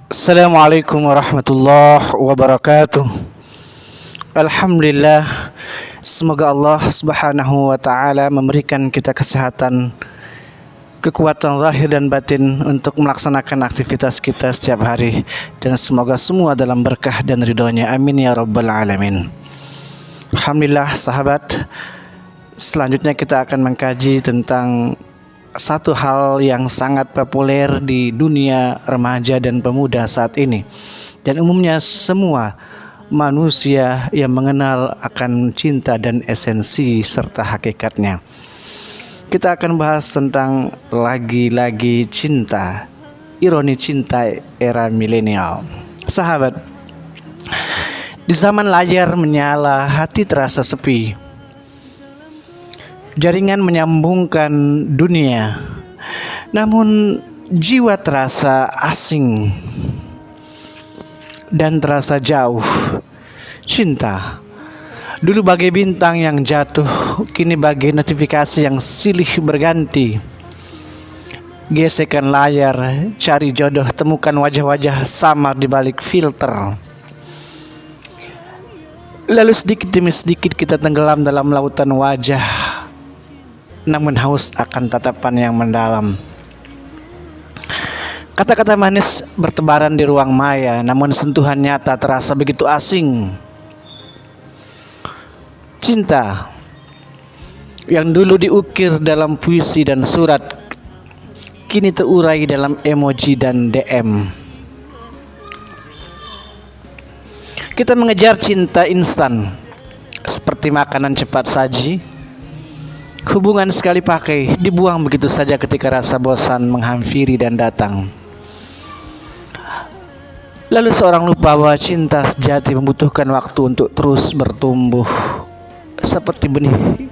Assalamualaikum warahmatullahi wabarakatuh. Alhamdulillah, semoga Allah Subhanahu wa taala memberikan kita kesehatan, kekuatan zahir dan batin untuk melaksanakan aktivitas kita setiap hari, dan semoga semua dalam berkah dan ridhonya. Amin ya rabbal alamin. Alhamdulillah sahabat, selanjutnya kita akan mengkaji tentang satu hal yang sangat populer di dunia remaja dan pemuda saat ini, dan umumnya semua manusia yang mengenal akan cinta dan esensi serta hakikatnya. Kita akan bahas tentang lagi-lagi cinta, ironi cinta era milenial. Sahabat, di zaman layar menyala, hati terasa sepi. Jaringan menyambungkan dunia, namun jiwa terasa asing dan terasa jauh. Cinta dulu bagai bintang yang jatuh, kini bagai notifikasi yang silih berganti. Gesekan layar, cari jodoh, temukan wajah-wajah samar di balik filter. Lalu sedikit demi sedikit kita tenggelam dalam lautan wajah, namun haus akan tatapan yang mendalam. Kata-kata manis bertebaran di ruang maya, namun sentuhan nyata terasa begitu asing. Cinta yang dulu diukir dalam puisi dan surat, kini terurai dalam emoji dan DM. Kita mengejar cinta instan seperti makanan cepat saji. Hubungan sekali pakai dibuang begitu saja ketika rasa bosan menghampiri dan datang. Lalu seorang lupa bahwa cinta sejati membutuhkan waktu untuk terus bertumbuh, seperti benih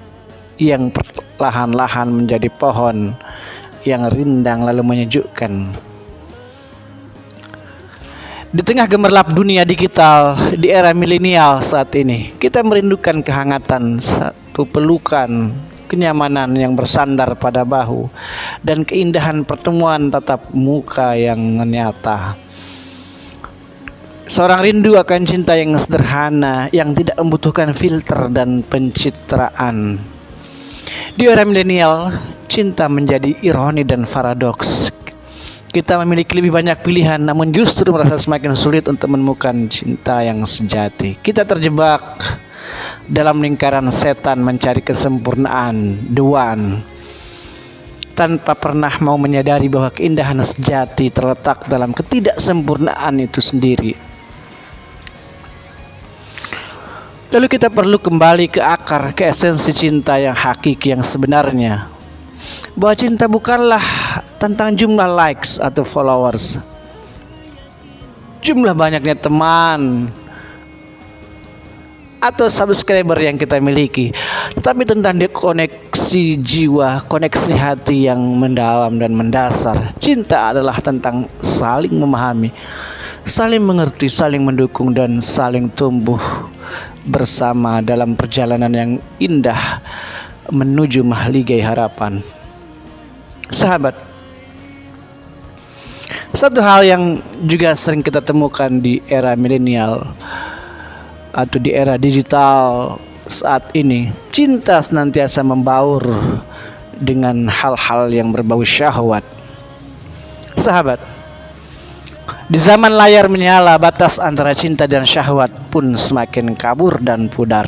yang perlahan-lahan menjadi pohon yang rindang lalu menyejukkan. Di tengah gemerlap dunia digital di era milenial saat ini, kita merindukan kehangatan satu pelukan, kenyamanan yang bersandar pada bahu, dan keindahan pertemuan tatap muka yang nyata. Seorang rindu akan cinta yang sederhana, yang tidak membutuhkan filter dan pencitraan. Di era milenial, cinta menjadi ironi dan paradoks. Kita memiliki lebih banyak pilihan, namun justru merasa semakin sulit untuk menemukan cinta yang sejati. Kita terjebak dalam lingkaran setan mencari kesempurnaan, the one, tanpa pernah mau menyadari bahwa keindahan sejati terletak dalam ketidaksempurnaan itu sendiri. Lalu kita perlu kembali ke akar, ke esensi cinta yang hakiki, yang sebenarnya. Bahwa cinta bukanlah tentang jumlah likes atau followers, jumlah banyaknya teman atau subscriber yang kita miliki, tetapi tentang koneksi jiwa, koneksi hati yang mendalam dan mendasar. Cinta adalah tentang saling memahami, saling mengerti, saling mendukung, dan saling tumbuh bersama dalam perjalanan yang indah menuju mahligai harapan. Sahabat, satu hal yang juga sering kita temukan di era milenial atau di era digital saat ini, cinta senantiasa membaur dengan hal-hal yang berbau syahwat. Sahabat, di zaman layar menyala, batas antara cinta dan syahwat pun semakin kabur dan pudar.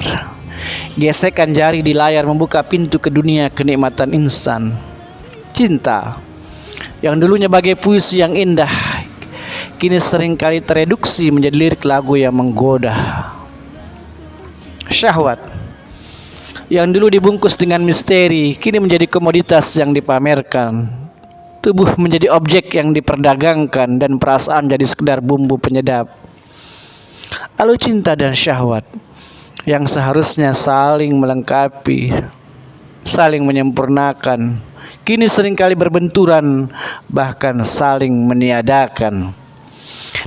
Gesekan jari di layar membuka pintu ke dunia kenikmatan instan. Cinta yang dulunya bagai puisi yang indah, kini seringkali tereduksi menjadi lirik lagu yang menggoda. Syahwat yang dulu dibungkus dengan misteri, kini menjadi komoditas yang dipamerkan. Tubuh menjadi objek yang diperdagangkan, dan perasaan jadi sekedar bumbu penyedap. Lalu cinta dan syahwat yang seharusnya saling melengkapi, saling menyempurnakan, kini seringkali berbenturan, bahkan saling meniadakan.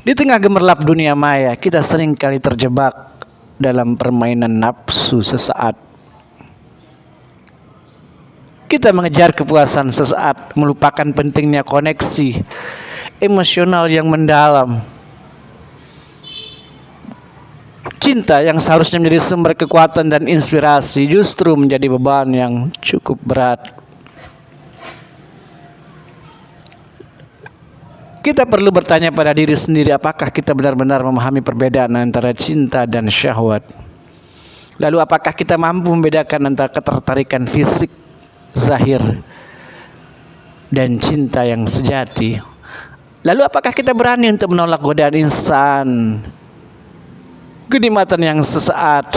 Di tengah gemerlap dunia maya, kita seringkali terjebak dalam permainan nafsu sesaat. Kita mengejar kepuasan sesaat, melupakan pentingnya koneksi, emosional yang mendalam. Cinta yang seharusnya menjadi sumber kekuatan dan inspirasi justru menjadi beban yang cukup berat. Kita perlu bertanya pada diri sendiri, apakah kita benar-benar memahami perbedaan antara cinta dan syahwat? Lalu apakah kita mampu membedakan antara ketertarikan fisik zahir dan cinta yang sejati? Lalu apakah kita berani untuk menolak godaan insan, kenikmatan yang sesaat,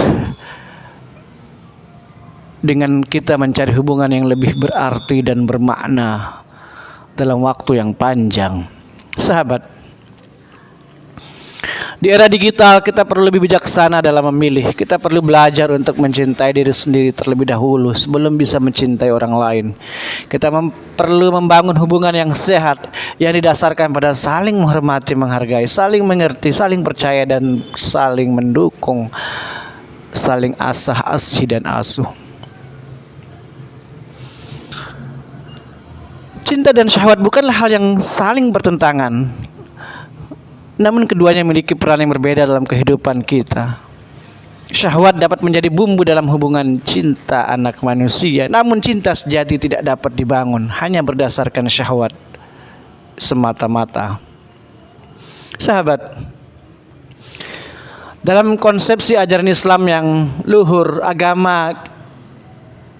dengan kita mencari hubungan yang lebih berarti dan bermakna dalam waktu yang panjang? Sahabat, di era digital kita perlu lebih bijaksana dalam memilih. Kita perlu belajar untuk mencintai diri sendiri terlebih dahulu sebelum bisa mencintai orang lain. Kita perlu membangun hubungan yang sehat, yang didasarkan pada saling menghormati, menghargai, saling mengerti, saling percaya, dan saling mendukung, saling asih dan asuh. Cinta dan syahwat bukanlah hal yang saling bertentangan, namun keduanya memiliki peran yang berbeda dalam kehidupan kita. Syahwat dapat menjadi bumbu dalam hubungan cinta anak manusia, namun cinta sejati tidak dapat dibangun hanya berdasarkan syahwat semata-mata. Sahabat, dalam konsepsi ajaran Islam yang luhur, agama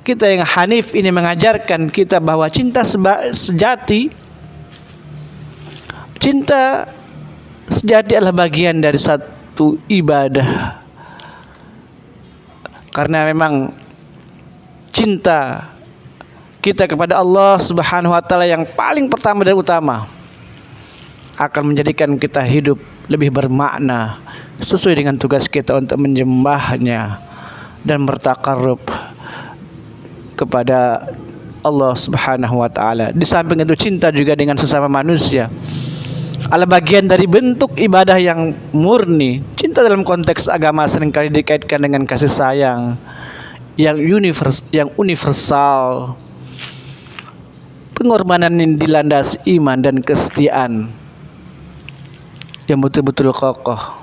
kita yang hanif ini mengajarkan kita bahwa cinta sejati adalah bagian dari satu ibadah. Karena memang cinta kita kepada Allah Subhanahu wa taala yang paling pertama dan utama akan menjadikan kita hidup lebih bermakna sesuai dengan tugas kita untuk menyembahnya dan bertakarrub kepada Allah Subhanahu wa taala. Di samping itu, cinta juga dengan sesama manusia adalah bagian dari bentuk ibadah yang murni. Cinta dalam konteks agama seringkali dikaitkan dengan kasih sayang yang universal, pengorbanan yang dilandasi iman dan kesetiaan yang betul-betul kokoh.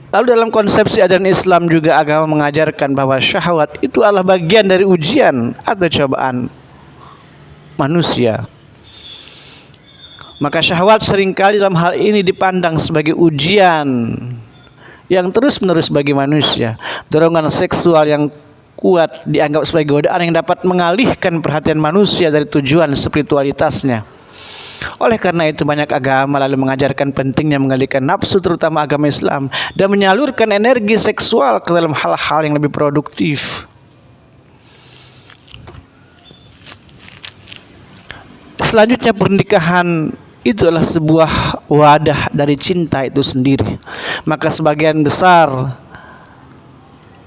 Lalu dalam konsepsi ajaran Islam juga agama mengajarkan bahwa syahwat itu adalah bagian dari ujian atau cobaan manusia. Maka syahwat seringkali dalam hal ini dipandang sebagai ujian yang terus-menerus bagi manusia. Dorongan seksual yang kuat dianggap sebagai godaan yang dapat mengalihkan perhatian manusia dari tujuan spiritualitasnya. Oleh karena itu, banyak agama lalu mengajarkan pentingnya mengalihkan nafsu, terutama agama Islam, dan menyalurkan energi seksual ke dalam hal-hal yang lebih produktif. Selanjutnya, pernikahan itu adalah sebuah wadah dari cinta itu sendiri. Maka sebagian besar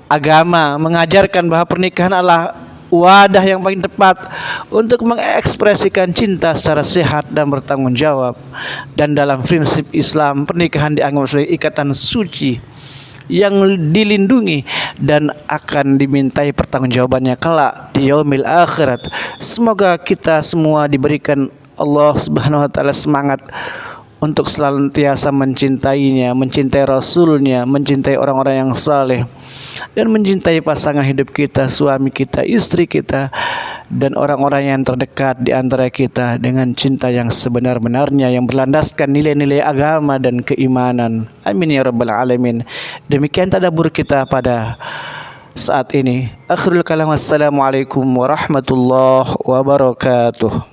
agama mengajarkan bahwa pernikahan adalah wadah yang paling tepat untuk mengekspresikan cinta secara sehat dan bertanggung jawab. Dan dalam prinsip Islam, pernikahan dianggap sebagai ikatan suci yang dilindungi dan akan dimintai pertanggungjawabannya kelak di yaumil akhirat. Semoga kita semua diberikan Allah Subhanahu wa taala semangat untuk senantiasa mencintainya, mencintai Rasulnya, mencintai orang-orang yang saleh, dan mencintai pasangan hidup kita, suami kita, istri kita, dan orang-orang yang terdekat di antara kita dengan cinta yang sebenar-benarnya, yang berlandaskan nilai-nilai agama dan keimanan. Amin ya rabbal alamin. Demikian tadabbur kita pada saat ini. Akhirul kalam, wassalamualaikum warahmatullahi wabarakatuh.